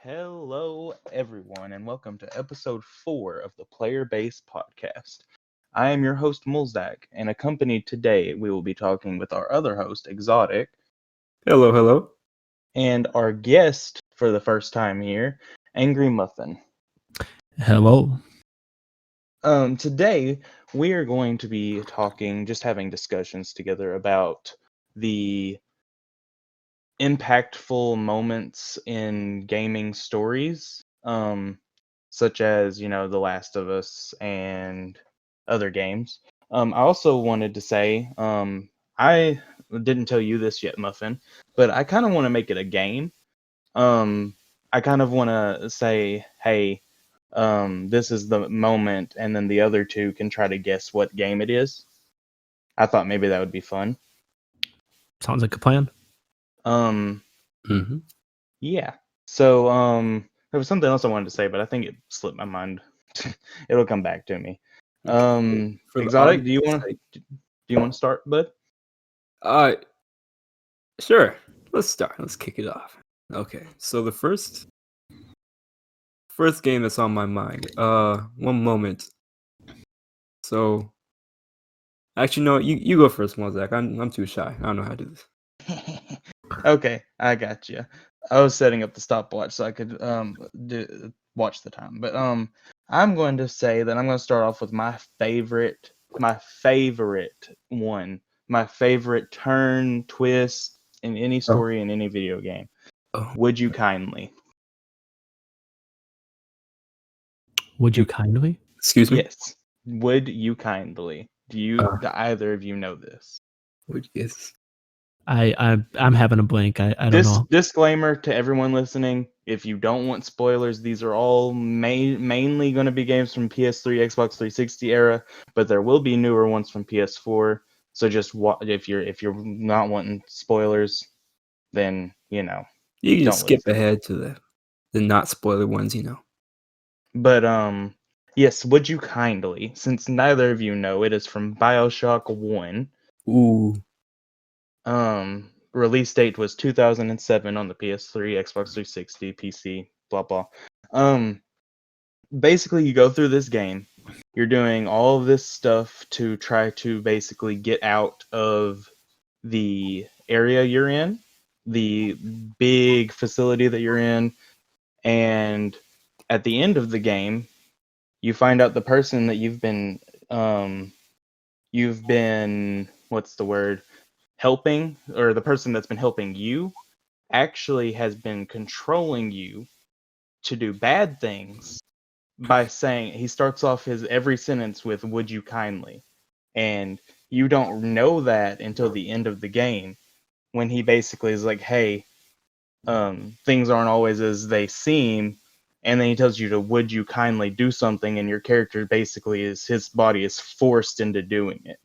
Hello, everyone, and welcome to episode 4 of the Player Base Podcast. I am your host, Mulzak, and accompanied today, we will be talking with our other host, Xotic, Hello, hello. and our guest for the first time here, AngryMuffin. Hello. Today, we are going to be talking, just having discussions together about the impactful moments in gaming stories, such as, The Last of Us and other games. I also wanted to say, I didn't tell you this yet, Muffin, but I kind of want to make it a game. I kind of want to say, hey, this is the moment, and then the other two can try to guess what game it is. I thought maybe that would be fun. Sounds like a plan. Yeah. So, there was something else I wanted to say, but I think it slipped my mind. It'll come back to me. Xotic, do you want to start, bud? Sure. Let's start. Let's kick it off. Okay. So the first game that's on my mind. One moment. So, actually, no. You go first, Mulzak. I'm too shy. I don't know how to do this. Okay, I got you. I was setting up the stopwatch so I could watch the time. But I'm going to say that I'm going to start off with my favorite one, my favorite turn twist in any story in any video game. Would you kindly? Would you kindly? Excuse me? Yes. Would you kindly? Do either of you know this? Yes. I'm having a blank. I don't know. Disclaimer to everyone listening: if you don't want spoilers, these are all mainly going to be games from PS3, Xbox 360 era, but there will be newer ones from PS4. So just if you're not wanting spoilers, then you can just skip ahead to the not spoiler ones, But yes, would you kindly? Since neither of you know, it is from BioShock 1. Ooh. Release date was 2007 on the PS3, Xbox 360, PC, blah blah. Basically you go through this game. You're doing all of this stuff to try to basically get out of the area you're in, the big facility that you're in, and at the end of the game, you find out the person that you've been what's the word? Helping, or the person that's been helping you actually has been controlling you to do bad things by saying, he starts off his every sentence with "would you kindly," and you don't know that until the end of the game, when he basically is like, hey, things aren't always as they seem, and then he tells you to "would you kindly do something," and your character basically his body is forced into doing it.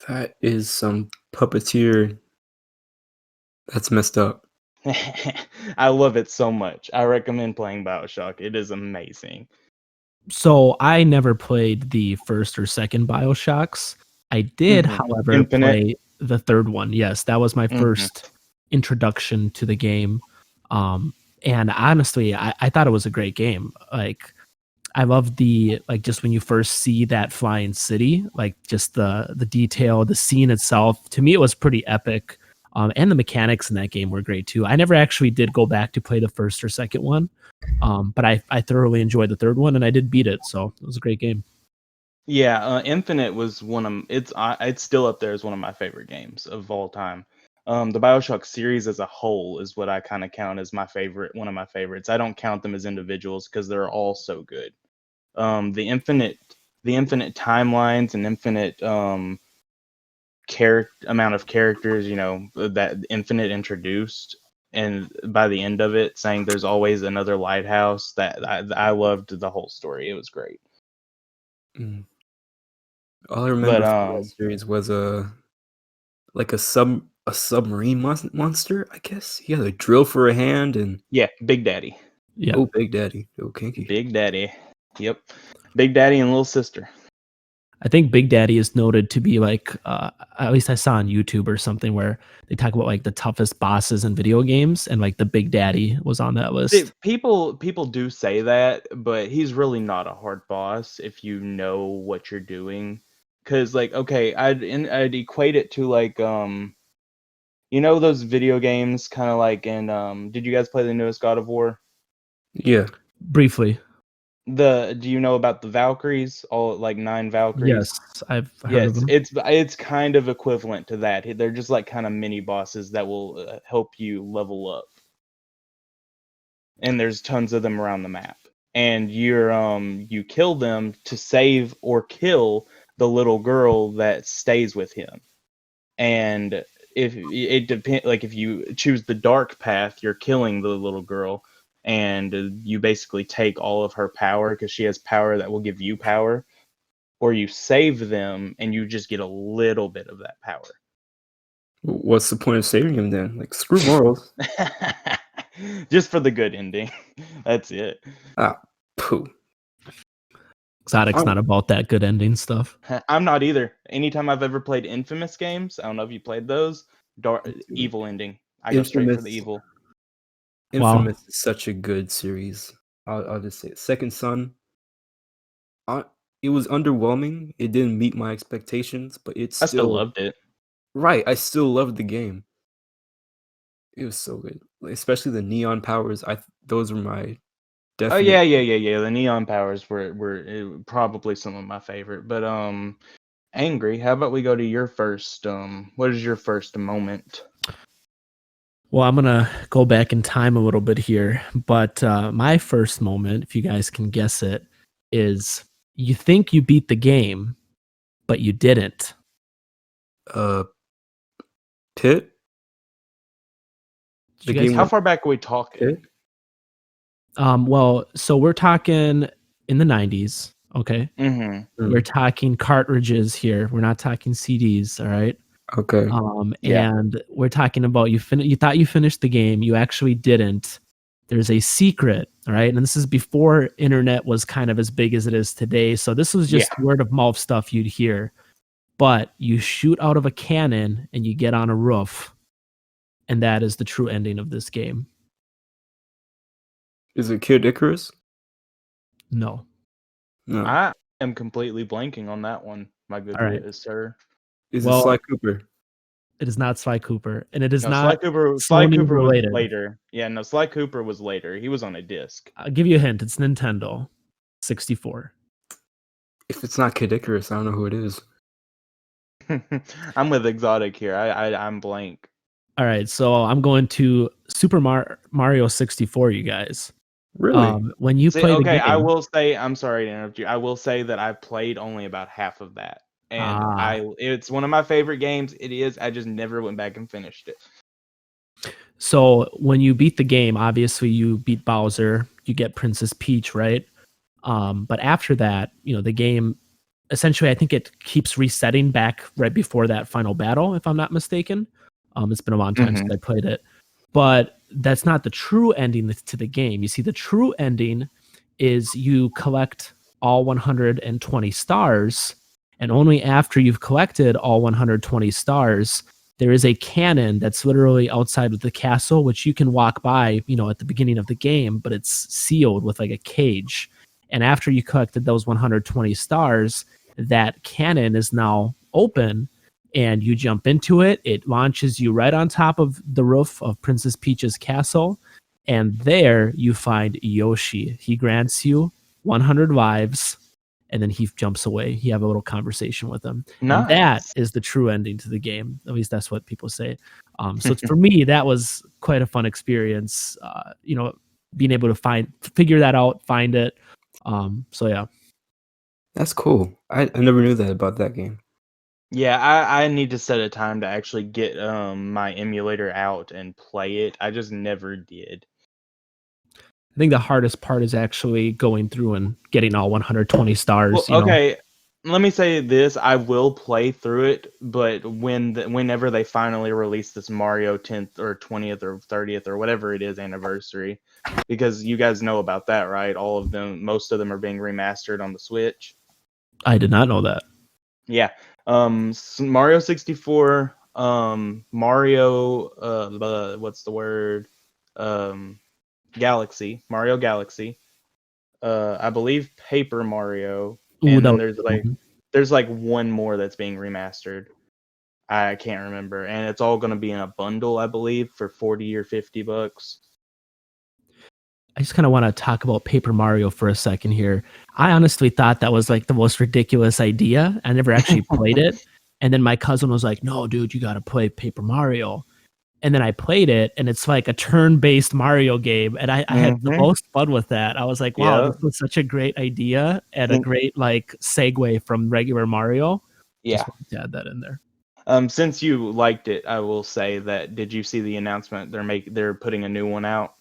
That is some puppeteer. That's messed up. I love it so much. I recommend playing BioShock. It is amazing. So I never played the first or second BioShocks. I did, however, play the third one. Yes, that was my first introduction to the game. And honestly, I thought it was a great game. Like, I love just when you first see that flying city, like just the detail, the scene itself. To me, it was pretty epic. And the mechanics in that game were great too. I never actually did go back to play the first or second one, but I thoroughly enjoyed the third one, and I did beat it, so it was a great game. Yeah, Infinite was it's still up there as one of my favorite games of all time. The BioShock series as a whole is what I kind of count as one of my favorites. I don't count them as individuals because they're all so good. The infinite timelines and infinite amount of characters, that Infinite introduced, and by the end of it saying there's always another lighthouse, that I loved the whole story. It was great. All I remember from that series was a submarine monster, I guess. He had a drill for a hand, and Big Daddy. Yeah. Oh, Big Daddy. Oh, kinky. Big Daddy. Yep. Big Daddy and Little Sister. I think Big Daddy is noted to be like, at least I saw on YouTube or something where they talk about like the toughest bosses in video games, and like the Big Daddy was on that list. People do say that, but he's really not a hard boss if you know what you're doing. Cause like, okay, I'd equate it to like you know those video games kind of like in did you guys play the newest God of War? Yeah. Briefly, Do you know about the Valkyries? All like 9 Valkyries? yes, I've heard Yeah, of them. it's kind of equivalent to that. They're just like kind of mini bosses that will help you level up. And there's tons of them around the map. And you kill them to save or kill the little girl that stays with him. And if it depends, like if you choose the dark path, you're killing the little girl, and you basically take all of her power because she has power that will give you power, or you save them and you just get a little bit of that power. What's the point of saving him then? Like, screw morals. Just for the good ending. That's it. Ah, poo. Xotic's not about that good ending stuff. I'm not either. Anytime I've ever played Infamous games, I don't know if you played those, evil ending. I go straight for the evil. Infamous is such a good series. I'll just say it. Second Son. It was underwhelming. It didn't meet my expectations, but I still loved it. Right, I still loved the game. It was so good, especially the neon powers. Those were my definite. Oh yeah. The neon powers were probably some of my favorite. But Angry, how about we go to your first? What is your first moment? Well, I'm gonna go back in time a little bit here, but my first moment, if you guys can guess it, is you think you beat the game, but you didn't. Pit. The game. How far back are we talking? Pit? Well, so we're talking in the 90s. Okay. Mm-hmm. We're talking cartridges here. We're not talking CDs. All right. Okay. And we're talking about you thought you finished the game. You actually didn't. There's a secret. All right. And this is before internet was kind of as big as it is today. So this was just word of mouth stuff you'd hear. But you shoot out of a cannon and you get on a roof. And that is the true ending of this game. Is it Kid Icarus? No. I am completely blanking on that one, my good sir. Is it Sly Cooper? It is not Sly Cooper, and it is not Sly Cooper. Sly Cooper was later. Yeah, no, Sly Cooper was later. He was on a disc. I'll give you a hint. It's Nintendo 64. If it's not Kid Icarus, I don't know who it is. I'm with Xotic here. I'm blank. All right, so I'm going to Super Mario 64, you guys. Really? When you play the game, I will say, I'm sorry to interrupt you. I will say that I played only about half of that. And it's one of my favorite games. It is. I just never went back and finished it. So when you beat the game, obviously you beat Bowser, you get Princess Peach, right? But after that, the game, essentially, I think it keeps resetting back right before that final battle, if I'm not mistaken. It's been a long time since I played it. But that's not the true ending to the game. You see, the true ending is you collect all 120 stars, and only after you've collected all 120 stars, there is a cannon that's literally outside of the castle, which you can walk by, at the beginning of the game, but it's sealed with like a cage. And after you collected those 120 stars, that cannon is now open, and you jump into it. It launches you right on top of the roof of Princess Peach's castle, and there you find Yoshi. He grants you 100 lives, and then he jumps away. You have a little conversation with him. Nice. And that is the true ending to the game. At least that's what people say. So for me, that was quite a fun experience, being able to figure that out, find it. So yeah. That's cool. I never knew that about that game. Yeah, I need to set a time to actually get my emulator out and play it. I just never did. I think the hardest part is actually going through and getting all 120 stars. Well, okay, let me say this. I will play through it, but whenever they finally release this Mario 10th or 20th or 30th or whatever it is anniversary, because you guys know about that, right? Most of them are being remastered on the Switch. I did not know that. Yeah. Mario 64, Mario what's the word? Galaxy, Mario Galaxy. I believe Paper Mario, Ooh, and that then was a good one. there's like one more that's being remastered. I can't remember, and it's all going to be in a bundle, I believe, for $40 or $50. I just kind of want to talk about Paper Mario for a second here. I honestly thought that was like the most ridiculous idea. I never actually played it. And then my cousin was like, "No, dude, you got to play Paper Mario." And then I played it, and it's like a turn-based Mario game, and I had the Mm-hmm. most fun with that. I was like, "Wow, Yeah. this was such a great idea and a great like segue from regular Mario." Yeah. Just wanted to add that in there. Since you liked it, I will say that did you see the announcement they're putting a new one out?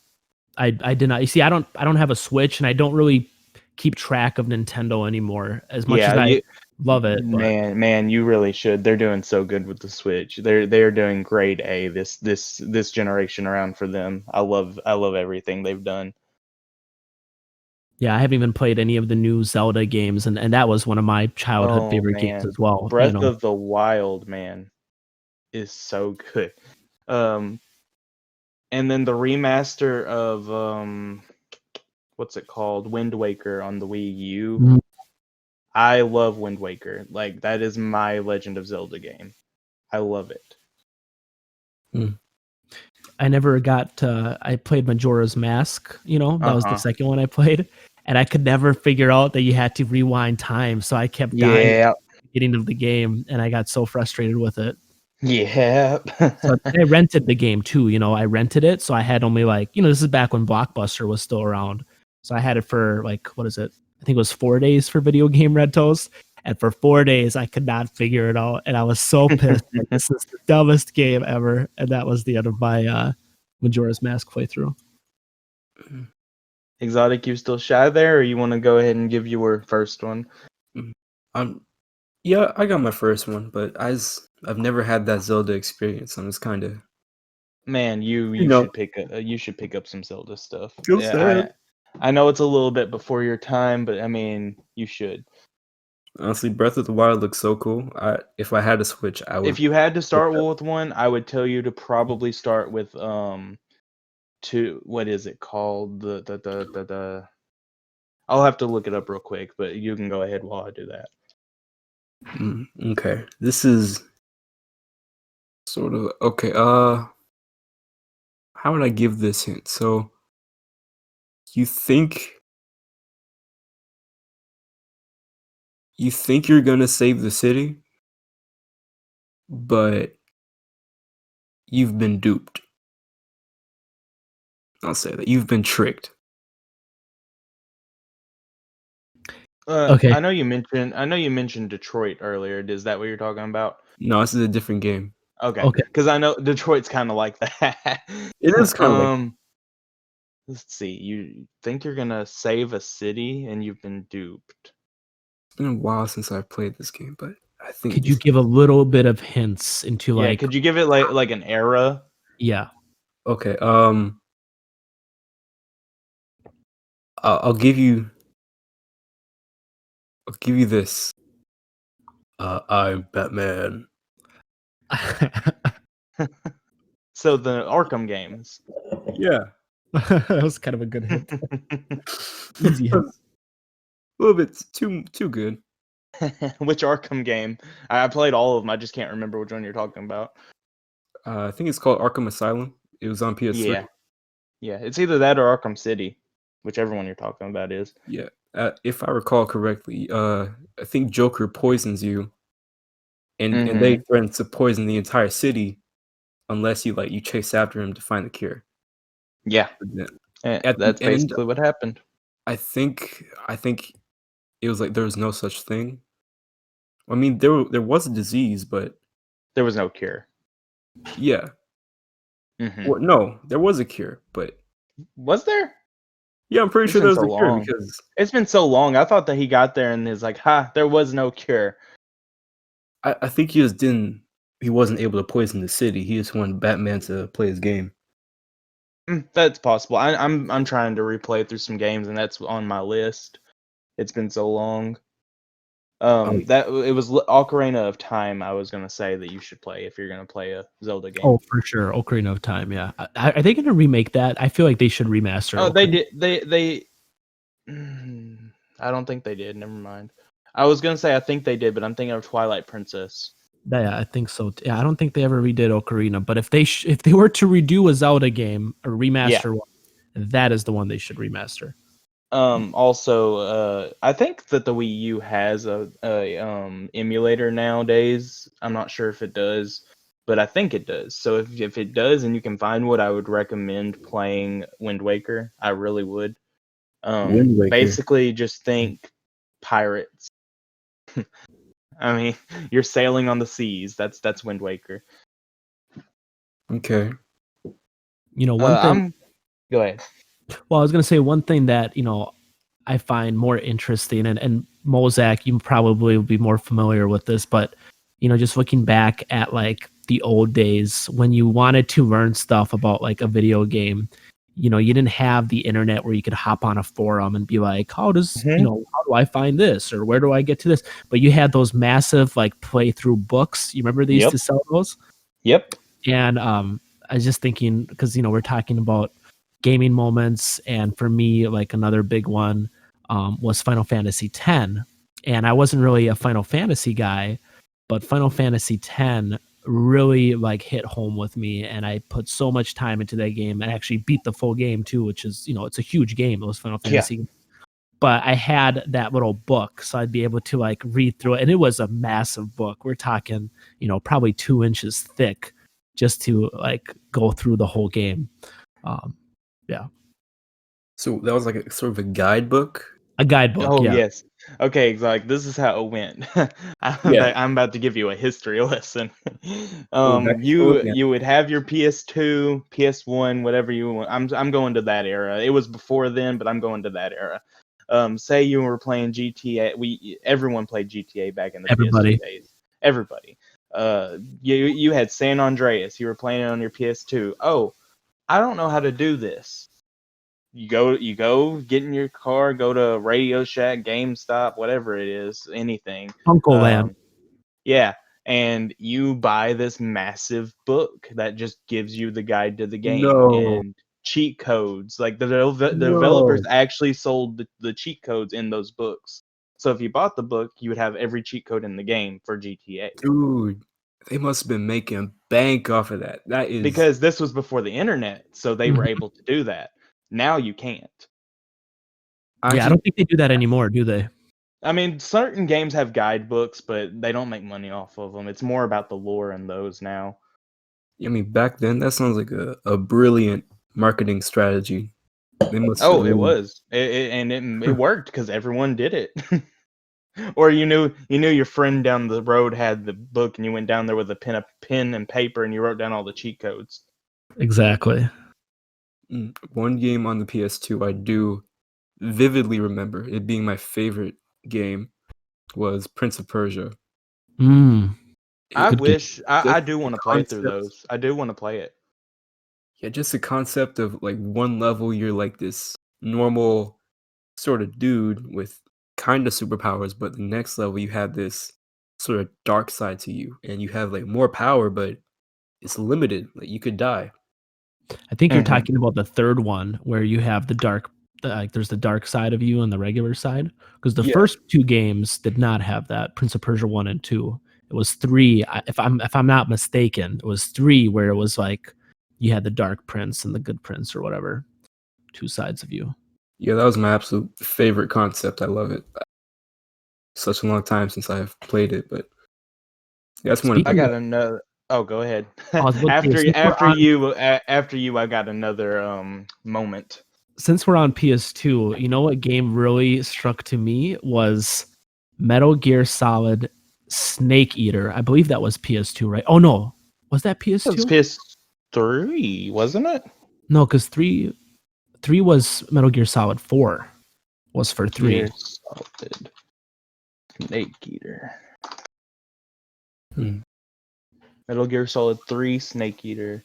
I did not. You see, I don't have a Switch, and I don't really keep track of Nintendo anymore as much as Yeah, I love it. But man, you really should. They're doing so good with the Switch. They're doing grade A this generation around for them. I love everything they've done. yeah, I haven't even played any of the new Zelda games, and that was one of my childhood Oh favorite games man, as well. You Breath know, of the Wild, man, is so good. Um, and then the remaster of what's it called? Wind Waker on the Wii U. Mhm. I love Wind Waker. Like that is my Legend of Zelda game. I love it. I never got. I played Majora's Mask. You know, that was the Uh-huh. second one I played, and I could never figure out that you had to rewind time. So I kept dying Yeah. at the beginning of the game, and I got so frustrated with it. Yeah. So I rented the game too. You know, I rented it, so I had only like, this is back when Blockbuster was still around. So I had it for like, what is it? I think it was 4 days for video game rentals. And for 4 days, I could not figure it out, and I was so pissed. Like, this is the dumbest game ever. And that was the end of my Majora's Mask playthrough. Exotic, you still shy there, or you want to go ahead and give your first one? Yeah, I got my first one, but I've never had that Zelda experience. I'm just kind of, Man, you know, should pick up some Zelda stuff. feel sad. Yeah, I know it's a little bit before your time, but I mean, you should. Honestly, Breath of the Wild looks so cool. If I had a Switch, I would. If you had to start with one, I would tell you to probably start with what is it called? The I'll have to look it up real quick, but you can go ahead while I do that. Okay, this is sort of okay. How would I give this hint? So, you think you're gonna save the city, but you've been duped. I'll say that you've been tricked. Okay. I know you mentioned Detroit earlier. Is that what you're talking about? No, this is a different game. Okay, Okay. because I know Detroit's kind of like that. It is kind of like Let's see. You think you're gonna save a city and you've been duped. it's been a while since I played this game, but I think Could you give a little bit of hints into Yeah, like, could you give it like an era? yeah. okay. I'll give you. I'll give you this. I'm Batman. So the Arkham games. Yeah. That was kind of a good hint. Easy hint. A little bit too good. Which Arkham game? I played all of them. I just can't remember which one you're talking about. I think it's called Arkham Asylum. It was on PS3. Yeah. It's either that or Arkham City, whichever one you're talking about is. Yeah. If I recall correctly, I think Joker poisons you, and they Mm-hmm. threaten to poison the entire city unless you chase after him to find the cure. Yeah. But then, at the That's end, basically what happened. I think it was like there was no such thing. I mean, there was a disease, but There was no cure. yeah. Mm-hmm. Well, no, there was a cure, but Was there? yeah, I'm pretty It's sure been there was so a cure long. because It's been so long. I thought that he got there and is like, ha, there was no cure. I think he wasn't able to poison the city. He just wanted Batman to play his game. That's possible. I'm trying to replay through some games, and that's on my list. It's been so long. That it was Ocarina of Time. I was gonna say that you should play if you're gonna play a Zelda game. Oh, for sure, Ocarina of Time. Yeah, are they gonna remake that? I feel like they should remaster. Oh, they Ocarina. did. They. I don't think they did. Never mind. I was gonna say I think they did, but I'm thinking of Twilight Princess. Yeah, I think so. Yeah, I don't think they ever redid Ocarina, but if they were to redo a Zelda game or remaster one, that is the one they should remaster. Also, I think that the Wii U has a emulator nowadays. I'm not sure if it does, but I think it does. So if it does and you can find what, I would recommend playing Wind Waker. I really would. Wind Waker. Basically just think pirates. I mean, you're sailing on the seas. That's Wind Waker. Okay. You know, one thing. Go ahead. Well, I was going to say one thing that, I find more interesting, and Mulzak, you probably will be more familiar with this, but, just looking back at like the old days when you wanted to learn stuff about like a video game, you didn't have the internet where you could hop on a forum and be like, how do I find this? Or where do I get to this? But you had those massive like playthrough books. You remember they used to sell those? Yep. And I was just thinking, because, we're talking about gaming moments. And for me, like another big one was Final Fantasy X. And I wasn't really a Final Fantasy guy, but Final Fantasy X really like hit home with me, and I put so much time into that game and actually beat the full game too, which is, it's a huge game, those Final Fantasy. But I had that little book, so I'd be able to like read through it, and it was a massive book. We're talking, probably 2 inches thick, just to like go through the whole game. Yeah. So that was like a sort of a guidebook. A guidebook. Oh yeah. Yes. Okay, like this is how it went. I'm about to give you a history lesson. You would have your PS2, PS1, whatever you want. I'm going to that era. It was before then, but I'm going to that era. Say you were playing GTA. Everyone played GTA back in the PS2 days. Everybody. You had San Andreas. You were playing it on your PS2. Oh, I don't know how to do this. You go get in your car, go to Radio Shack, GameStop, whatever it is, anything. Uncle Land. Yeah, and you buy this massive book that just gives you the guide to the game and cheat codes. Like the developers actually sold the cheat codes in those books. So if you bought the book, you would have every cheat code in the game for GTA. Dude, they must have been making bank off of that. That is because this was before the internet, so they were able to do that. Now you can't. I don't think they do that anymore, do they? I mean, certain games have guidebooks, but they don't make money off of them. It's more about the lore in those now. I mean, back then, that sounds like a brilliant marketing strategy. It was. It worked because everyone did it. Or you knew your friend down the road had the book, and you went down there with a pen and paper, and you wrote down all the cheat codes. Exactly. One game on the PS2 I do vividly remember it being my favorite game was Prince of Persia. I do want to play through those. I do want to play it. Yeah, just the concept of like one level you're like this normal sort of dude with kind of superpowers, but the next level you have this sort of dark side to you, and you have like more power, but it's limited. Like you could die. I think you're talking about the third one where you have the dark, like there's the dark side of you and the regular side. Because the first two games did not have that. Prince of Persia 1 and 2. It was 3. If I'm not mistaken, it was 3 where it was like you had the dark prince and the good prince or whatever, 2 sides of you. Yeah, that was my absolute favorite concept. I love it. Such a long time since I've played it, but that's one. I got another. Oh, go ahead. After you, I got another moment. Since we're on PS2, you know what game really struck to me was Metal Gear Solid Snake Eater. I believe that was PS2, right? Oh no, was that PS2? It was PS3, wasn't it? No, because 3 was Metal Gear Solid 4. Was for 3. Gear Solid Snake Eater. Metal Gear Solid 3 Snake Eater.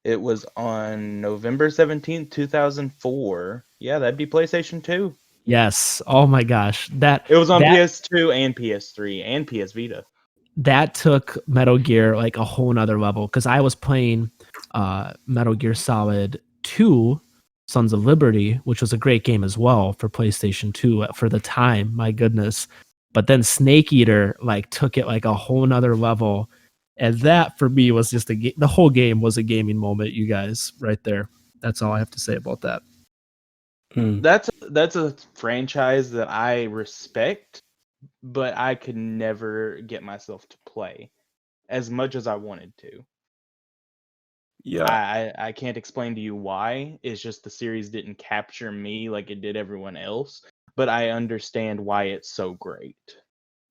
It was on November 17th, 2004. Yeah, that'd be PlayStation 2. Yes. Oh my gosh. It was on PS2 and PS3 and PS Vita. That took Metal Gear like a whole nother level because I was playing Metal Gear Solid 2 Sons of Liberty, which was a great game as well for PlayStation 2 for the time, my goodness. But then Snake Eater like took it like a whole nother level. And that for me was just the whole game was a gaming moment, you guys, right there. That's all I have to say about that. That's a franchise that I respect, but I could never get myself to play as much as I wanted to. Yeah. I can't explain to you why. It's just the series didn't capture me like it did everyone else, but I understand why it's so great.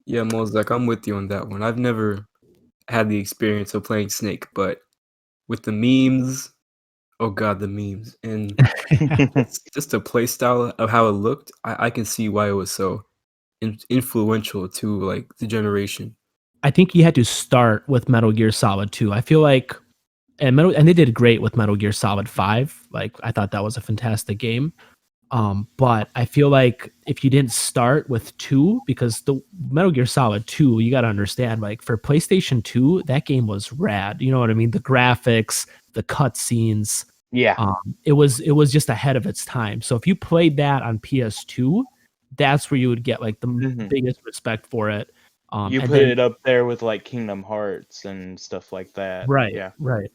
Yeah, Mulzak, I'm with you on that one. I've never had the experience of playing Snake, but with the memes, oh god, the memes, and just the play style of how it looked, I can see why it was so influential to like the generation. I think you had to start with Metal Gear Solid 2. I feel like and they did great with Metal Gear Solid 5. Like I thought that was a fantastic game. But I feel like if you didn't start with 2, because the Metal Gear Solid 2, you got to understand, like for PlayStation 2, that game was rad. You know what I mean? The graphics, the cutscenes. Yeah. It was just ahead of its time. So if you played that on PS2, that's where you would get like the biggest respect for it. You and put then, it up there with like Kingdom Hearts and stuff like that. right, Yeah. right.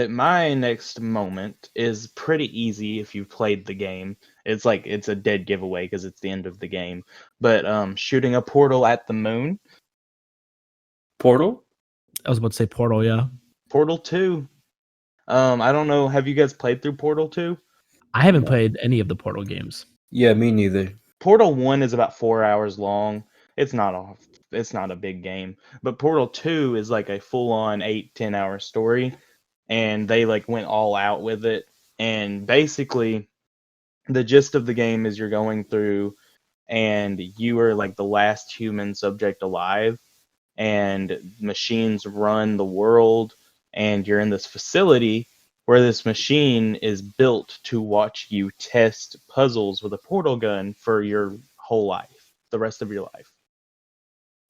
My next moment is pretty easy if you've played the game. It's like it's a dead giveaway because it's the end of the game. But shooting a portal at the moon. Portal? I was about to say Portal, yeah. Portal 2. I don't know. Have you guys played through Portal 2? I haven't played any of the Portal games. Yeah, me neither. Portal 1 is about 4 hours long. It's not a big game. But Portal 2 is like a full-on 8-10 hour story, and they like went all out with it. And basically the gist of the game is you're going through and you are like the last human subject alive, and machines run the world, and you're in this facility where this machine is built to watch you test puzzles with a portal gun for your whole life, the rest of your life.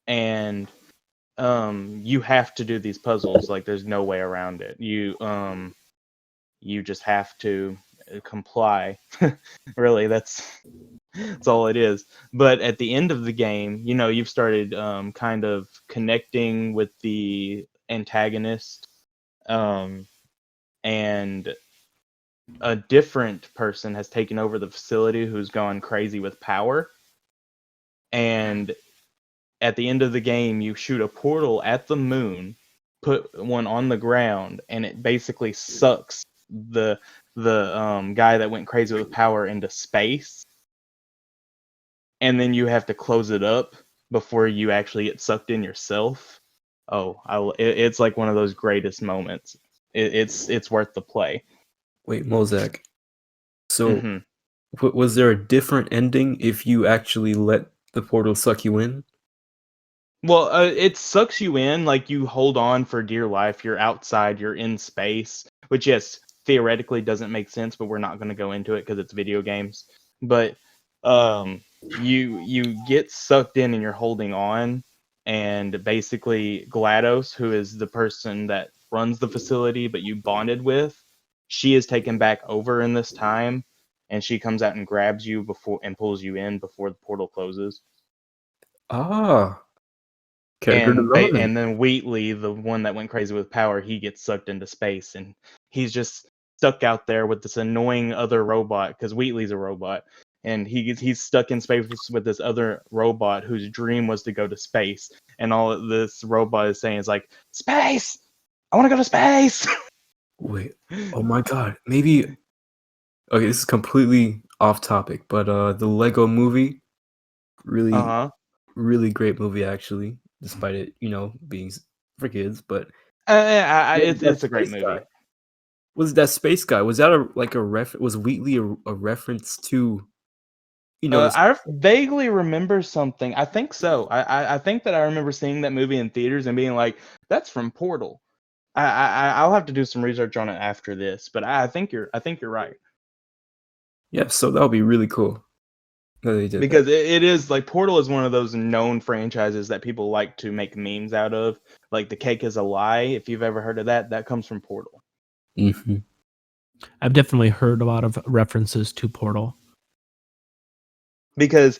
And you have to do these puzzles, like there's no way around it. You just have to comply. Really, that's all it is. But at the end of the game, you've started kind of connecting with the antagonist, and a different person has taken over the facility who's gone crazy with power. And at the end of the game, you shoot a portal at the moon, put one on the ground, and it basically sucks the guy that went crazy with power into space. And then you have to close it up before you actually get sucked in yourself. It's like one of those greatest moments. It's worth the play. Wait, Mozak. So, was there a different ending if you actually let the portal suck you in? Well, it sucks you in, like you hold on for dear life. You're outside, you're in space, which yes, theoretically doesn't make sense, but we're not going to go into it because it's video games. But you get sucked in and you're holding on, and basically GLaDOS, who is the person that runs the facility but you bonded with, she is taken back over in this time, and she comes out and grabs you before and pulls you in before the portal closes. Character development. And then Wheatley, the one that went crazy with power, he gets sucked into space, and he's just stuck out there with this annoying other robot, because Wheatley's a robot, and he's stuck in space with this other robot whose dream was to go to space, and all this robot is saying is like, space, I want to go to space. Wait, oh my god, maybe. Okay, this is completely off topic, but the Lego Movie, really great movie actually, despite it, being for kids. But It's a great movie. Was that space guy? Was that Was Wheatley a reference to? I vaguely remember something. I think so. I think that I remember seeing that movie in theaters and being like, "That's from Portal." I'll have to do some research on it after this, but I think you're right. Yeah, so that would be really cool that they did Because that. it is like Portal is one of those known franchises that people like to make memes out of. Like the cake is a lie. If you've ever heard of that, that comes from Portal. Mm-hmm. I've definitely heard a lot of references to Portal. Because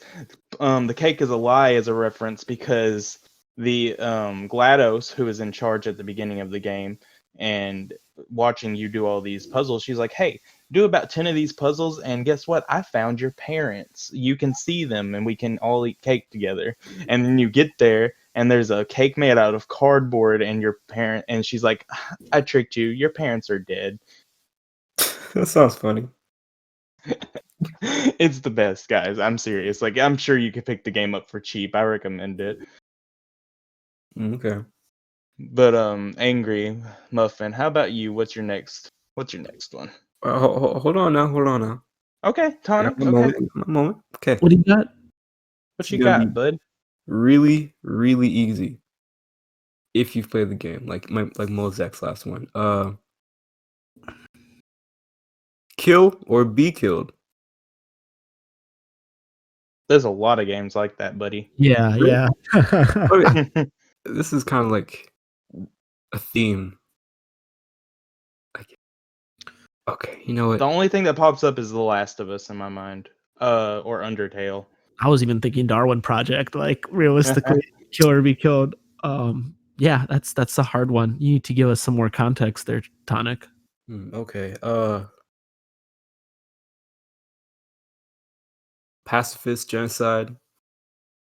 the cake is a lie is a reference because the GLaDOS, who is in charge at the beginning of the game and watching you do all these puzzles, she's like, hey, do about 10 of these puzzles, and guess what? I found your parents. You can see them, and we can all eat cake together. And then you get there, and there's a cake made out of cardboard, and your parent, and she's like, I tricked you. Your parents are dead. That sounds funny. It's the best, guys. I'm serious. Like, I'm sure you could pick the game up for cheap. I recommend it. Okay. But AngryMuffin, how about you? What's your next one? Hold on now. Okay, I Tonic. got Okay, a moment. Okay. What do you got? what It's you gonna got, be bud? really, really easy if you've played the game, like Mulzak's last one. Kill or be killed. There's a lot of games like that, buddy. Yeah, Really? yeah. Okay. This is kind of like a theme. Like, okay, you know what? The only thing that pops up is The Last of Us in my mind, or Undertale. I was even thinking Darwin Project, like realistically, kill or be killed. Yeah, that's a hard one. You need to give us some more context there, Tonic. Okay. Pacifist genocide.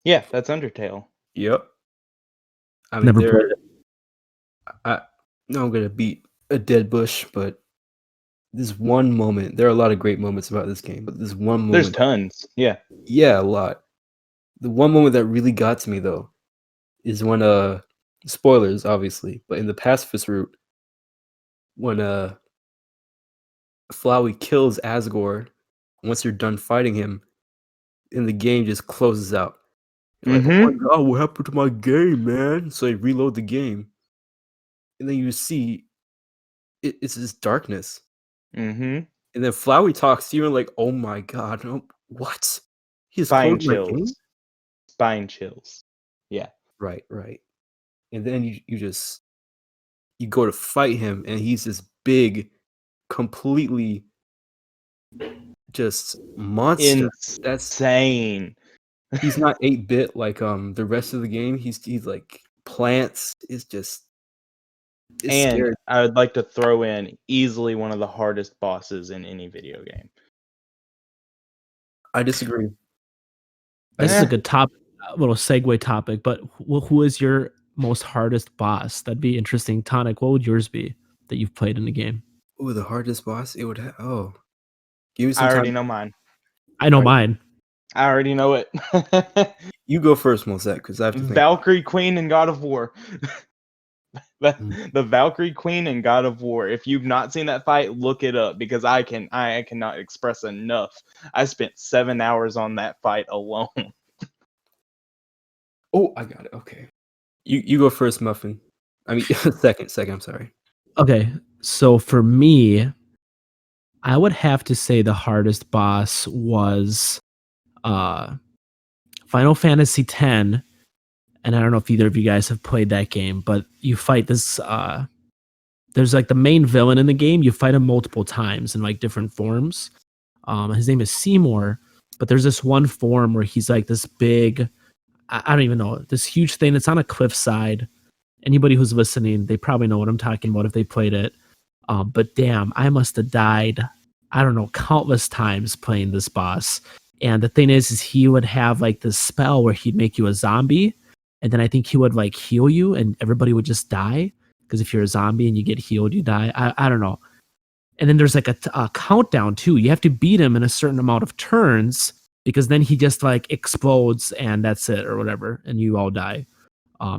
Yeah, that's Undertale. Yep. I mean, Never played they're. it. I no, I'm gonna beat a dead bush, but this one moment. There are a lot of great moments about this game, but this one There's moment. tons. Yeah. Yeah, a lot. The one moment that really got to me though is when spoilers obviously, but in the pacifist route when Flowey kills Asgore, once you're done fighting him, and the game just closes out. You're like, oh my Mm-hmm. god, what happened to my game, man? So you reload the game, and then you see it's this darkness. Mm-hmm. And then Flowey talks to you and like, oh my god, what? He's Spine closed my game? chills. Spine chills. Yeah. Right. And then you go to fight him, and he's this big, completely just monster. Insane. He's not 8-bit like the rest of the game. He's like plants. It's And scary. I would like to throw in easily one of the hardest bosses in any video game. I disagree. This is a good topic, little segue topic. But who is your most hardest boss? That'd be interesting. Tonic, what would yours be that you've played in the game? Ooh, the hardest boss. It would have. Give me some I time. already know mine. I know Right. mine. I already know it. You go first, Mulzak, because I have to think. Valkyrie Queen and God of War. The Valkyrie Queen and God of War. If you've not seen that fight, look it up because I cannot express enough. I spent 7 hours on that fight alone. Oh, I got it. Okay. You go first, Muffin. I mean, second. I'm sorry. Okay, so for me, I would have to say the hardest boss was Final Fantasy X, and I don't know if either of you guys have played that game, but you fight this there's like the main villain in the game, you fight him multiple times in like different forms. His name is Seymour, but there's this one form where he's like this big, I don't even know, this huge thing. It's on a cliffside. Anybody who's listening, they probably know what I'm talking about if they played it. But damn, I must have died, I don't know, countless times playing this boss. And the thing is he would have like this spell where he'd make you a zombie, and then I think he would like heal you, and everybody would just die because if you're a zombie and you get healed, you die. I don't know. And then there's like a countdown too. You have to beat him in a certain amount of turns because then he just like explodes and that's it or whatever, and you all die.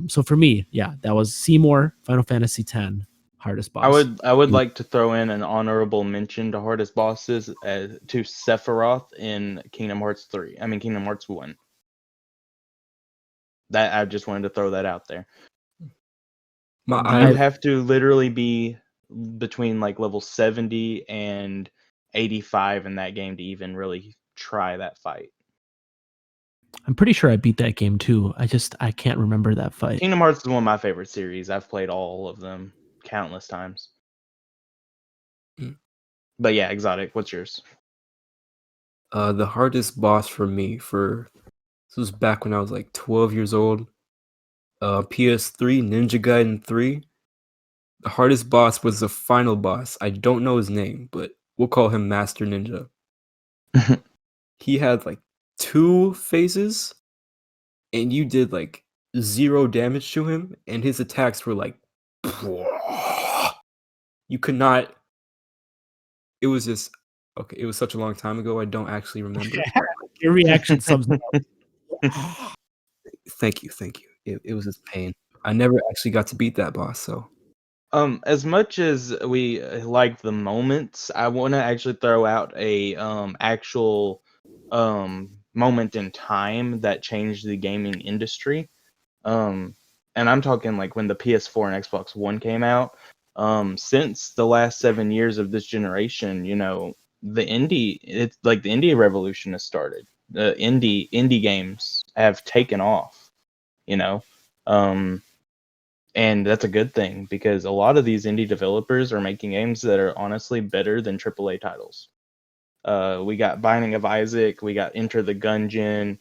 So for me, yeah, that was Seymour, Final Fantasy X, hardest boss. I would like to throw in an honorable mention to hardest bosses to Sephiroth in Kingdom Hearts 3. I mean Kingdom Hearts 1. That I just wanted to throw that out there. You have to literally be between like level 70 and 85 in that game to even really try that fight. I'm pretty sure I beat that game too. I can't remember that fight. Kingdom Hearts is one of my favorite series. I've played all of them countless times. But yeah, Xotic, what's yours? The hardest boss for me this was back when I was like 12 years old. PS3, Ninja Gaiden 3. The hardest boss was the final boss. I don't know his name, but we'll call him Master Ninja. He had like 2 phases, and you did like 0 damage to him, and his attacks were like you could not. It was just okay. It was such a long time ago. I don't actually remember. Your reaction sums it up. Thank you. It was just pain. I never actually got to beat that boss, so. As much as we like the moments, I want to actually throw out a actual moment in time that changed the gaming industry. And I'm talking like when the PS4 and Xbox One came out. Since the last 7 years of this generation, the indie revolution has started. The indie games have taken off, and that's a good thing because a lot of these indie developers are making games that are honestly better than AAA titles. We got Binding of Isaac, we got Enter the Gungeon,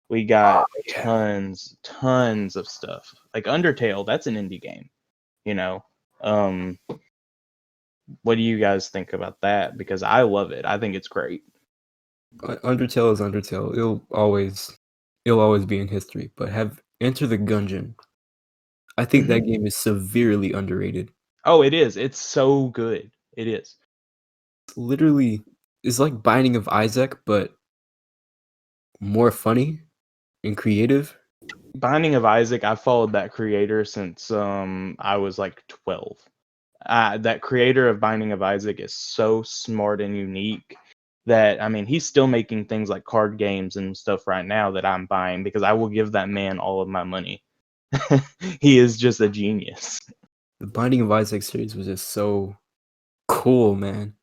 we got tons of stuff. Like Undertale, that's an indie game, What do you guys think about that? Because I love it. I think it's great. Undertale is Undertale. It'll always be in history. But have Enter the Gungeon. I think that game is severely underrated. Oh, it is. It's so good. It is. It's like Binding of Isaac, but more funny and creative. Binding of Isaac, I followed that creator since I was like 12. That creator of Binding of Isaac is so smart and unique that, I mean, he's still making things like card games and stuff right now that I'm buying because I will give that man all of my money. He is just a genius. The Binding of Isaac series was just so cool, man.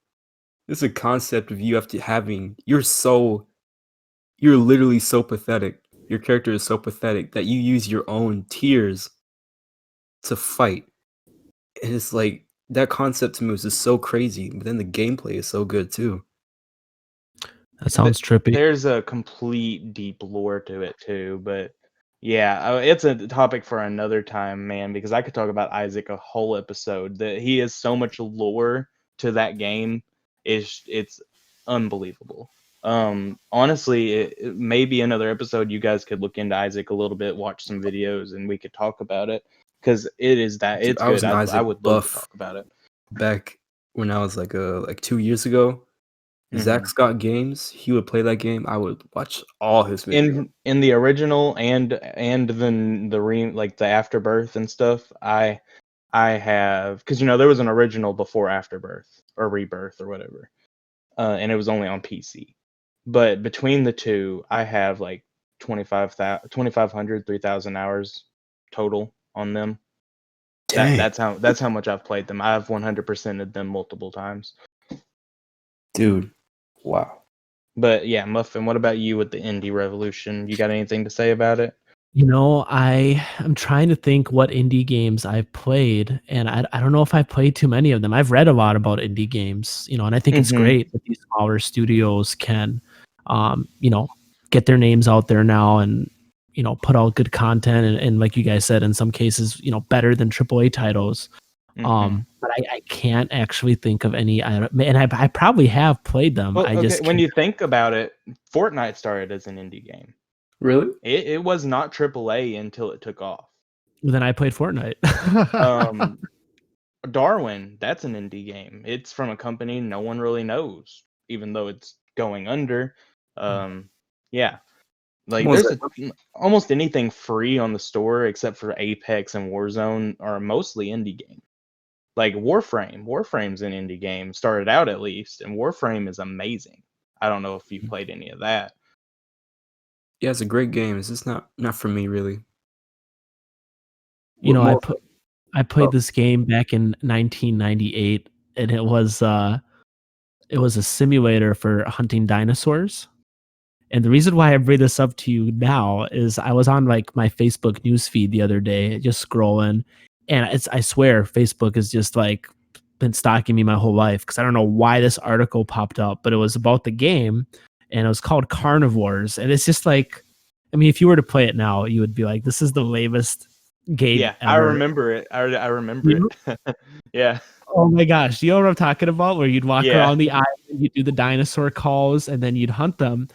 It's a concept of you're literally so pathetic. Your character is so pathetic that you use your own tears to fight. And it's like that concept to me was just so crazy, but then the gameplay is so good too. That sounds trippy. There's a complete deep lore to it too, but yeah, it's a topic for another time, man, because I could talk about Isaac a whole episode. That he has so much lore to that game, it's unbelievable. Honestly, it may be another episode. You guys could look into Isaac a little bit, watch some videos, and we could talk about it because it's Dude, good. I was an I Isaac would love buff to talk about it. back when I was like 2 years ago. Zach's Got Games, he would play that game. I would watch all his videos. In the original and then the Afterbirth and stuff. I have, because there was an original before Afterbirth or Rebirth or whatever, and it was only on PC. But between the two, I have like 2,500, 3,000 hours total on them. Dang. That's how much I've played them. I've 100%ed them multiple times. Dude, wow. But yeah, Muffin, what about you with the indie revolution? You got anything to say about it? I'm trying to think what indie games I've played, and I don't know if I've played too many of them. I've read a lot about indie games, and I think it's great that these smaller studios can, get their names out there now and, put out good content and like you guys said, in some cases, better than AAA titles. But I can't actually think of any, and I probably have played them. Well, I just when you think about it, Fortnite started as an indie game. Really? It was not AAA until it took off. Then I played Fortnite. Darwin, that's an indie game. It's from a company no one really knows, even though it's going under. Yeah. Like there's almost anything free on the store except for Apex and Warzone are mostly indie games. Like Warframe's an indie game, started out at least, and Warframe is amazing. I don't know if you played any of that. Yeah, it's a great game. It's just not for me, really. I played this game back in 1998, and it was It was a simulator for hunting dinosaurs. And the reason why I bring this up to you now is I was on like my Facebook news feed the other day, just scrolling, and I swear Facebook is just like been stalking me my whole life because I don't know why this article popped up, but it was about the game and it was called Carnivores. And it's just like, I mean, if you were to play it now, you would be like, this is the lamest game Yeah, ever. I remember it. I remember it. Yeah. Oh my gosh. Do you know what I'm talking about? Where you'd walk Yeah. around the island, you'd do the dinosaur calls, and then you'd hunt them.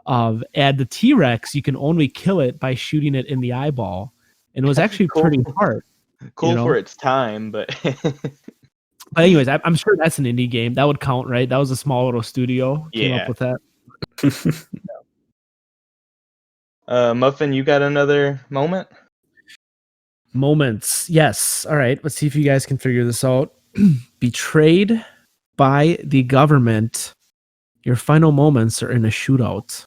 And the T-Rex, you can only kill it by shooting it in the eyeball. And it was actually Cool. pretty hard. Cool for its time, but But anyways, I'm sure that's an indie game. That would count, right? That was a small little studio came up with that. Muffin, you got another moment? Moments. Yes. All right. Let's see if you guys can figure this out. Betrayed by the government. Your final moments are in a shootout.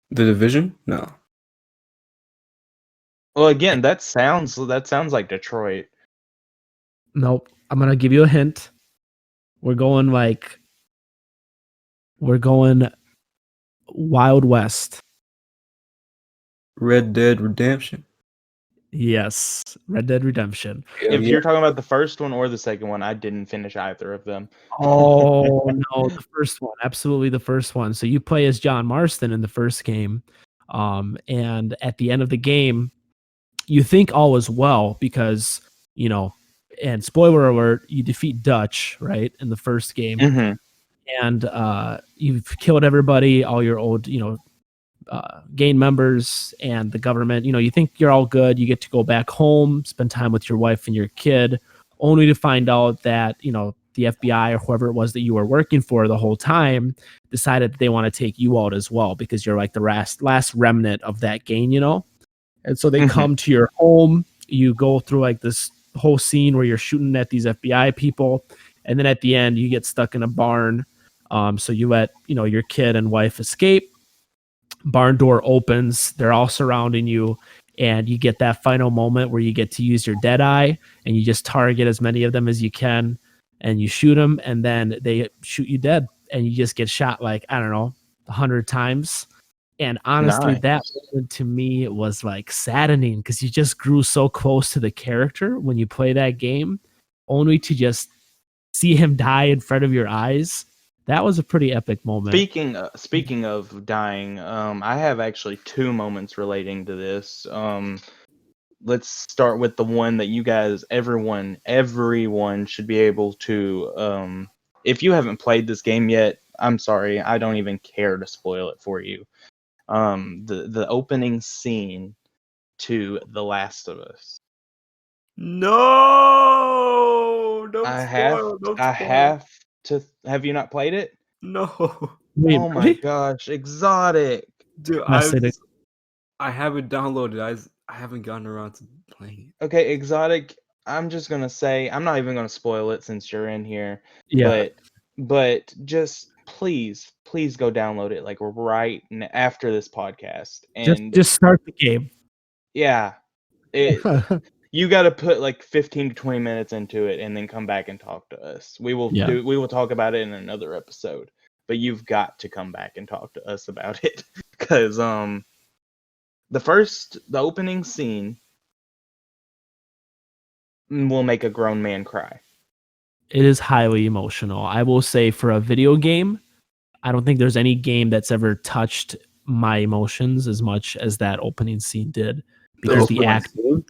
The Division? No. Well, again, that sounds like Detroit. Nope. I'm gonna give you a hint. We're going Wild West. Red Dead Redemption. Yes, Red Dead Redemption. If you're talking about the first one or the second one, I didn't finish either of them. Oh no, the first one, absolutely the first one. So you play as John Marston in the first game, and at the end of the game, you think all is well because and spoiler alert, you defeat Dutch right in the first game, and you've killed everybody, all your old gang members and the government. You think you're all good. You get to go back home, spend time with your wife and your kid, only to find out that the FBI or whoever it was that you were working for the whole time decided that they want to take you out as well because you're like the last remnant of that gang, And so they come to your home. You go through like this whole scene where you're shooting at these FBI people, and then at the end you get stuck in a barn. So you let your kid and wife escape. Barn door opens, they're all surrounding you, and you get that final moment where you get to use your dead eye and you just target as many of them as you can and you shoot them, and then they shoot you dead and you just get shot like, I don't know, 100 times. And honestly, that moment to me was like saddening because you just grew so close to the character when you play that game, only to just see him die in front of your eyes. That was a pretty epic moment. Speaking of dying, I have actually two moments relating to this. Let's start with the one that you guys, everyone should be able to. If you haven't played this game yet, I'm sorry, I don't even care to spoil it for you. The opening scene to The Last of Us. No, don't spoil. I have to. Have you not played it? No. Wait, oh my gosh, Xotic. Dude, I haven't downloaded. I haven't gotten around to playing it. Okay, Xotic. I'm just gonna say I'm not even gonna spoil it since you're in here. Yeah. But just please go download it like right after this podcast and just start the game. Yeah, you got to put like 15 to 20 minutes into it and then come back and talk to us. We will talk about it in another episode, but you've got to come back and talk to us about it because the opening scene will make a grown man cry. It is highly emotional. I will say for a video game, I don't think there's any game that's ever touched my emotions as much as that opening scene did because the acting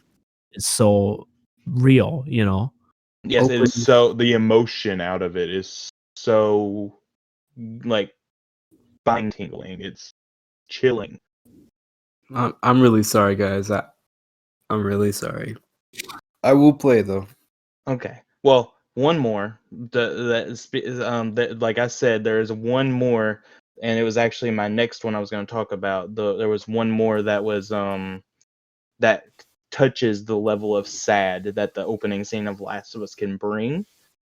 is so real, Yes, it is. So the emotion out of it is so like spine tingling. It's chilling. I'm really sorry, guys. I'm really sorry. I will play though. Okay. Well, one more. Like I said, there is one more, and it was actually my next one I was going to talk about. There was one more that was that touches the level of sad that the opening scene of Last of Us can bring,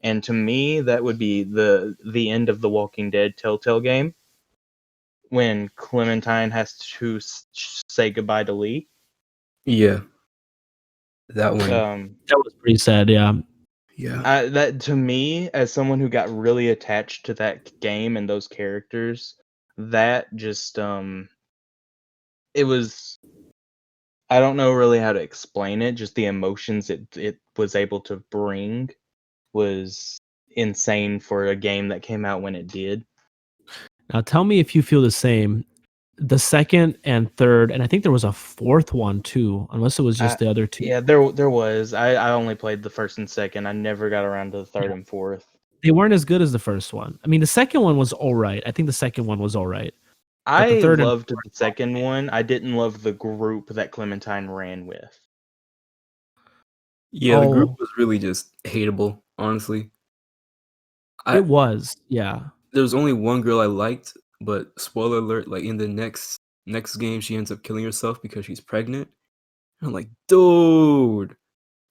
and to me that would be the end of the Walking Dead Telltale game when Clementine has to say goodbye to Lee. Yeah, that one. That was pretty sad. Yeah. Yeah. That to me, as someone who got really attached to that game and those characters, that just it was, I don't know really how to explain it. Just the emotions it was able to bring was insane for a game that came out when it did. Now tell me if you feel the same. The second and third, and I think there was a fourth one too, unless it was just the other two. Yeah, there was. I only played the first and second. I never got around to the third and fourth. They weren't as good as the first one. I mean, the second one was all right. I think the second one was all right. But the I third and loved the second one. I didn't love the group that Clementine ran with. Yeah, the group was really just hateable, honestly. It was, yeah. There was only one girl I liked, but spoiler alert, like in the next game, she ends up killing herself because she's pregnant. I'm like, dude,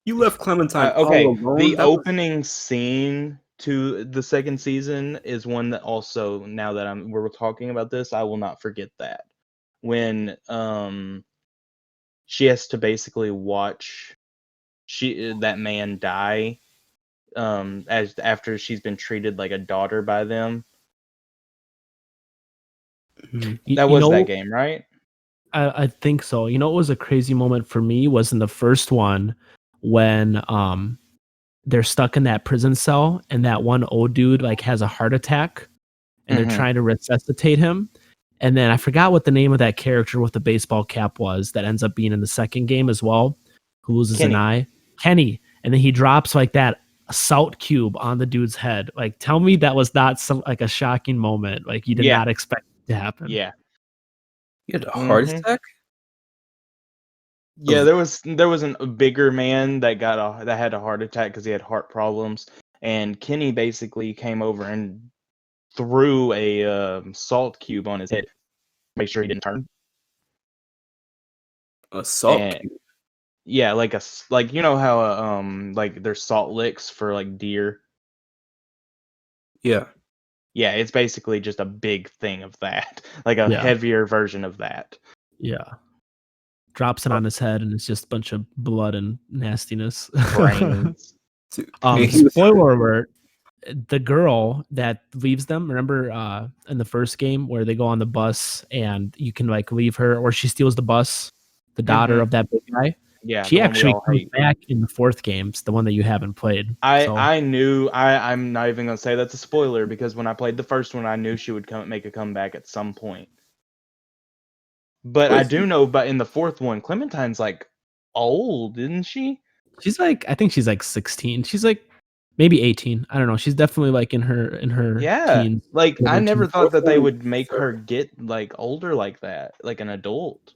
you left Clementine Okay, all alone. the opening scene to the second season is one that also, now that we're talking about this, I will not forget that. When she has to basically watch that man die as after she's been treated like a daughter by them. That was that game, right? I think so. You know what was a crazy moment for me was in the first one when they're stuck in that prison cell and that one old dude like has a heart attack and they're trying to resuscitate him. And then I forgot what the name of that character with the baseball cap was that ends up being in the second game as well, who loses an eye. Kenny. And then he drops like that salt cube on the dude's head. Like, tell me that was not some like a shocking moment. Like you did not expect it to happen. Yeah. You had a heart attack? Yeah, there was a bigger man that had a heart attack because he had heart problems, and Kenny basically came over and threw a salt cube on his head, make sure he didn't turn. A salt cube? Yeah, like you know how like there's salt licks for like deer. Yeah. Yeah, it's basically just a big thing of that, like a heavier version of that. Yeah. Drops it on his head and it's just a bunch of blood and nastiness. Brains. Spoiler alert, the girl that leaves them, remember in the first game where they go on the bus and you can like leave her, or she steals the bus, the daughter of that big guy? Yeah, she actually comes back in the fourth game, the one that you haven't played. I knew, I'm not even gonna say that's a spoiler because when I played the first one, I knew she would make a comeback at some point. But I do know, but in the fourth one, Clementine's like old, isn't she? She's like, I think she's like 16. She's like maybe 18. I don't know. She's definitely like in her teens. Like I never thought that they would make her get like older like that, like an adult.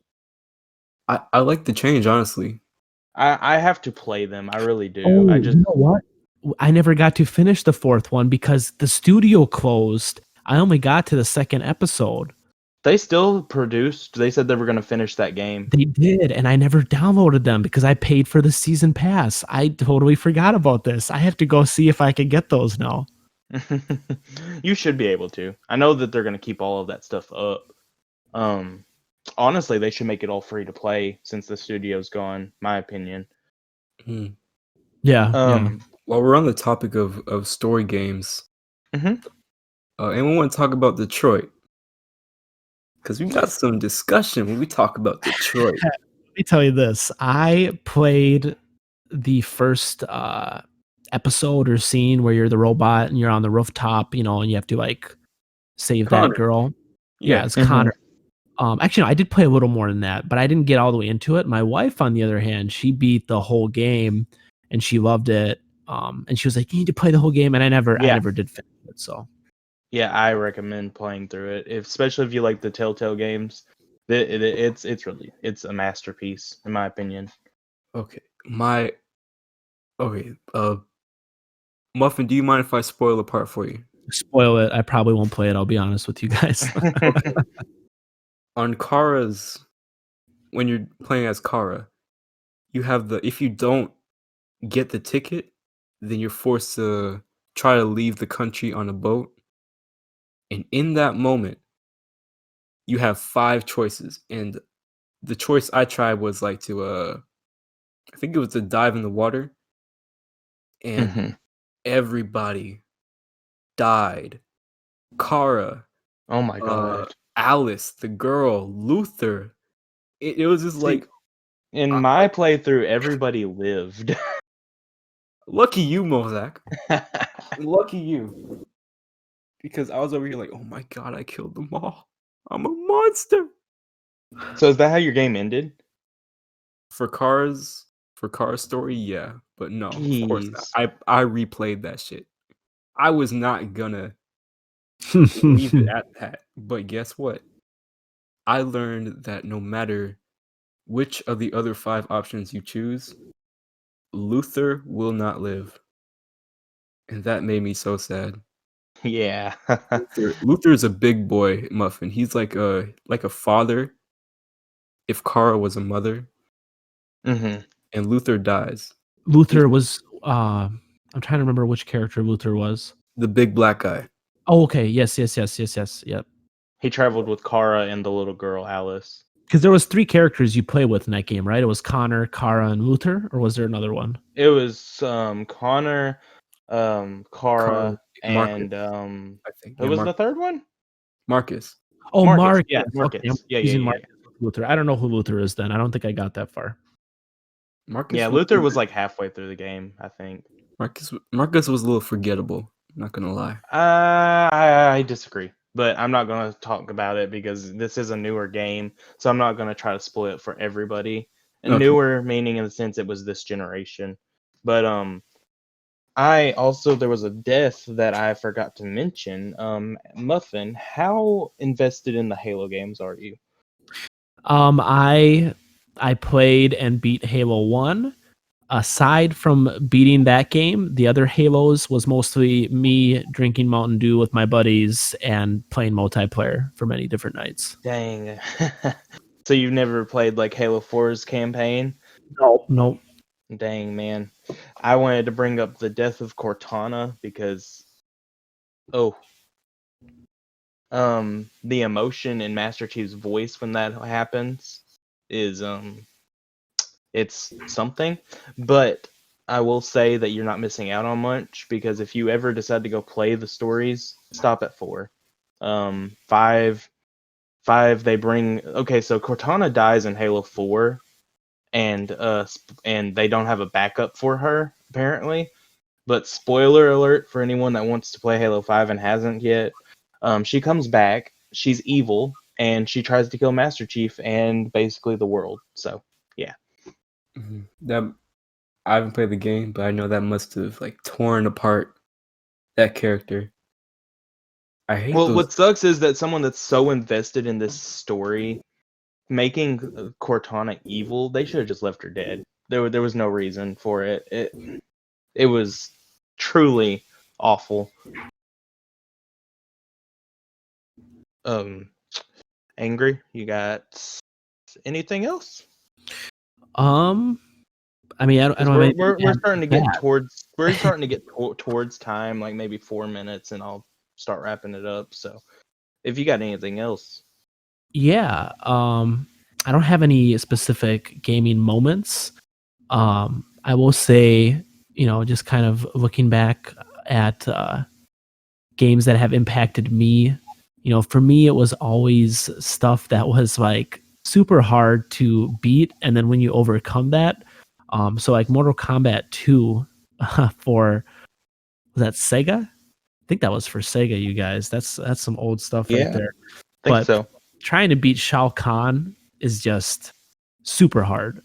I like the change, honestly. I have to play them. I really do. You know what? I never got to finish the fourth one because the studio closed. I only got to the second episode. They still produced. They said they were going to finish that game. They did, and I never downloaded them because I paid for the season pass. I totally forgot about this. I have to go see if I can get those now. You should be able to. I know that they're going to keep all of that stuff up. Honestly, they should make it all free to play since the studio's gone, my opinion. Yeah. While we're on the topic of story games, anyone want to talk about Detroit? Because we got some discussion when we talk about Detroit. Let me tell you this. I played the first episode or scene where you're the robot and you're on the rooftop, you know, and you have to like save that girl. Yeah, it's Connor. Actually, no, I did play a little more than that, but I didn't get all the way into it. My wife, on the other hand, she beat the whole game and she loved it. And she was like, "You need to play the whole game," and I never did finish it. So, yeah, I recommend playing through it, especially if you like the Telltale games. It's a masterpiece in my opinion. Okay, Muffin, do you mind if I spoil a part for you? Spoil it. I probably won't play it. I'll be honest with you guys. On Kara's, when you're playing as Kara, you have if you don't get the ticket, then you're forced to try to leave the country on a boat. And in that moment, you have 5 choices. And the choice I tried was like to, I think it was to dive in the water. and everybody died. Kara, oh my god, Alice, the girl, Luther. It was just like in my playthrough, everybody lived. Lucky you, Mulzak. Lucky you. Because I was over here like, oh my god, I killed them all. I'm a monster. So is that how your game ended? For Kara's story, yeah. But no, of course not. Jeez. I replayed that shit. I was not gonna leave it at that. But guess what? I learned that no matter which of the other 5 options you choose, Luther will not live. And that made me so sad. Yeah. Luther is a big boy, Muffin. He's like a father if Kara was a mother. And Luther dies. Luther was I'm trying to remember which character Luther was. The big black guy. Oh, okay. Yes. Yep. He traveled with Kara and the little girl Alice. Because there was 3 characters you play with in that game, right? It was Connor, Kara, and Luther, or was there another one? It was Connor, Kara, and I think. who was the third one? Marcus. Oh, Marcus. Yeah, Marcus. Okay, Yeah. Marcus Luther. I don't know who Luther is then. I don't think I got that far. Marcus. Yeah, Luther was like halfway through the game, I think. Marcus was a little forgettable. I'm not gonna lie. I disagree, but I'm not gonna talk about it because this is a newer game, so I'm not gonna try to spoil it for everybody. And Okay. newer meaning in the sense it was this generation. But there was a death that I forgot to mention. Muffin, how invested in the Halo games are you? I played and beat Halo 1. Aside from beating that game, the other Halos was mostly me drinking Mountain Dew with my buddies and playing multiplayer for many different nights. Dang. So you've never played like Halo 4's campaign? Nope. Dang, man. I wanted to bring up the death of Cortana because the emotion in Master Chief's voice when that happens is it's something. But I will say that you're not missing out on much, because if you ever decide to go play the stories, stop at 4. 5 they bring so Cortana dies in Halo 4, and they don't have a backup for her apparently. But spoiler alert for anyone that wants to play Halo 5 and hasn't yet, she comes back, she's evil, and she tries to kill Master Chief and basically the world. So yeah. That I haven't played the game, but I know that must have like torn apart that character. I hate what sucks is that someone that's so invested in this story, making Cortana evil, they should have just left her dead. There was no reason for it. It was truly awful. Angry, you got anything else? I mean, I don't have we're starting to get towards time, like maybe 4 minutes, and I'll start wrapping it up. So if you got anything else. Yeah, I don't have any specific gaming moments. I will say, just kind of looking back at games that have impacted me, for me, it was always stuff that was like super hard to beat. And then when you overcome that, so like Mortal Kombat 2 was that Sega? I think that was for Sega, you guys. That's some old stuff right there. I think so. Trying to beat Shao Kahn is just super hard.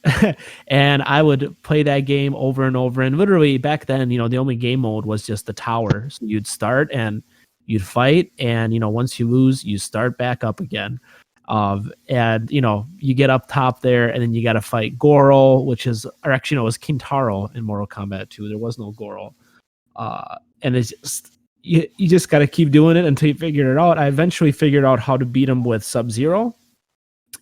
And I would play that game over and over. And literally back then, the only game mode was just the tower. So you'd start and you'd fight. And, once you lose, you start back up again. And, you get up top there and then you got to fight Goro, it was Kintaro in Mortal Kombat 2. There was no Goro. And it's just, you just got to keep doing it until you figure it out. I eventually figured out how to beat him with Sub-Zero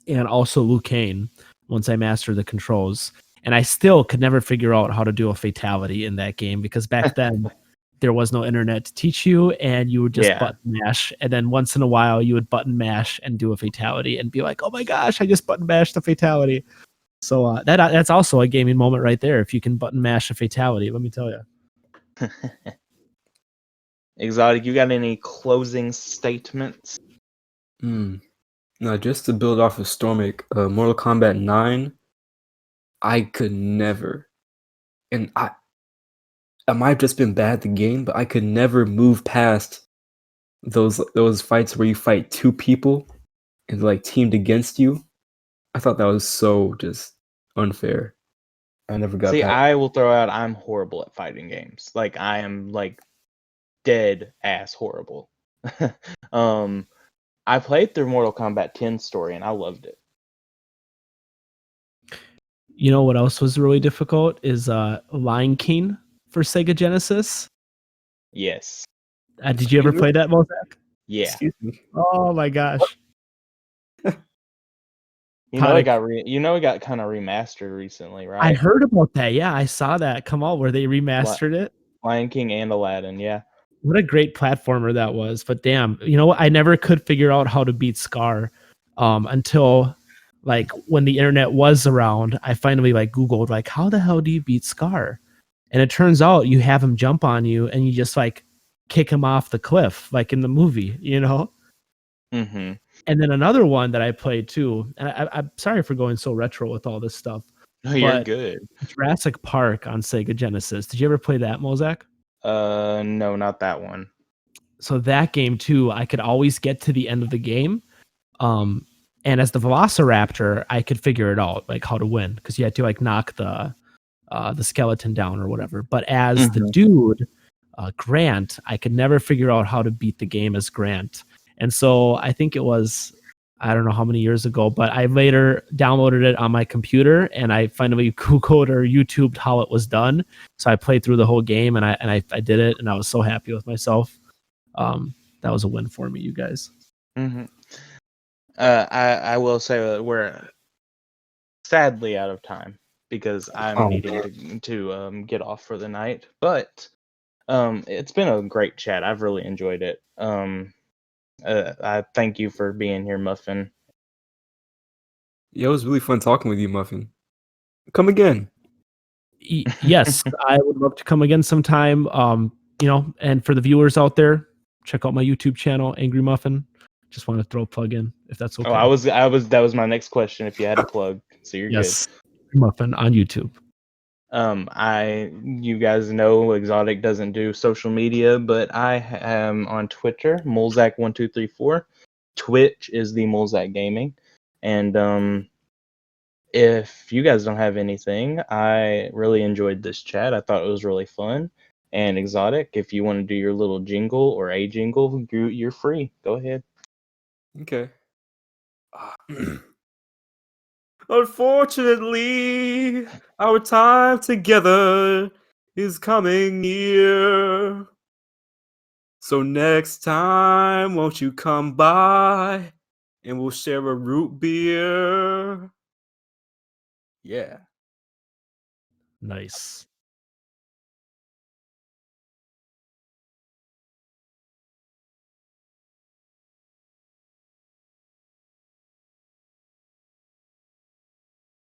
and also Liu Kang once I mastered the controls. And I still could never figure out how to do a fatality in that game, because back then there was no internet to teach you, and you would just button mash. And then once in a while you would button mash and do a fatality and be like, oh my gosh, I just button mashed a fatality. So that's also a gaming moment right there. If you can button mash a fatality, let me tell you. Xotic, you got any closing statements? No, just to build off of Stormic, Mortal Kombat 9, I could never, and I might have just been bad at the game, but I could never move past those fights where you fight two people and like teamed against you. I thought that was so just unfair. I never got See, past. I will throw out I'm horrible at fighting games. Like I am like dead ass horrible. I played through Mortal Kombat 10 story and I loved it. You know what else was really difficult is Lion King for Sega Genesis. Yes. Did you ever play that, Mulzak? Yeah. Excuse me. Oh my gosh. It got kind of remastered recently, right? I heard about that. Yeah, I saw that come out where they remastered it. Lion King and Aladdin, yeah. What a great platformer that was. But damn, you know what? I never could figure out how to beat Scar until like when the internet was around. I finally like Googled like how the hell do you beat Scar? And it turns out you have him jump on you and you just like kick him off the cliff like in the movie, you know? Mm-hmm. And then another one that I played too, and I'm sorry for going so retro with all this stuff. No, you're good. Jurassic Park on Sega Genesis. Did you ever play that, Mulzak? No, not that one. So that game too, I could always get to the end of the game. And as the Velociraptor, I could figure it out, like how to win, because you had to like knock the skeleton down or whatever. But as the dude, Grant, I could never figure out how to beat the game as Grant. And so I think it was, I don't know how many years ago, but I later downloaded it on my computer and I finally Googled or YouTubed how it was done. So I played through the whole game and I did it and I was so happy with myself. That was a win for me, you guys. Mm-hmm. I will say that we're sadly out of time because I'm needing to get off for the night. But it's been a great chat. I've really enjoyed it. I thank you for being here, Muffin. Yeah, it was really fun talking with you, Muffin. Come again. Yes, I would love to come again sometime. And for the viewers out there, check out my YouTube channel, AngryMuffin. Just want to throw a plug in, if that's okay. Oh, that was my next question. If you had a plug, so you're yes, good. Muffin on YouTube. You guys know Xotic doesn't do social media, but I am on Twitter, Mulzak1234. Twitch is the Mulzak Gaming, and if you guys don't have anything, I really enjoyed this chat. I thought it was really fun. And Xotic, if you want to do your little jingle or a jingle, you're free. Go ahead. Okay. Unfortunately, our time together is coming near. So next time, won't you come by and we'll share a root beer? Yeah. Nice.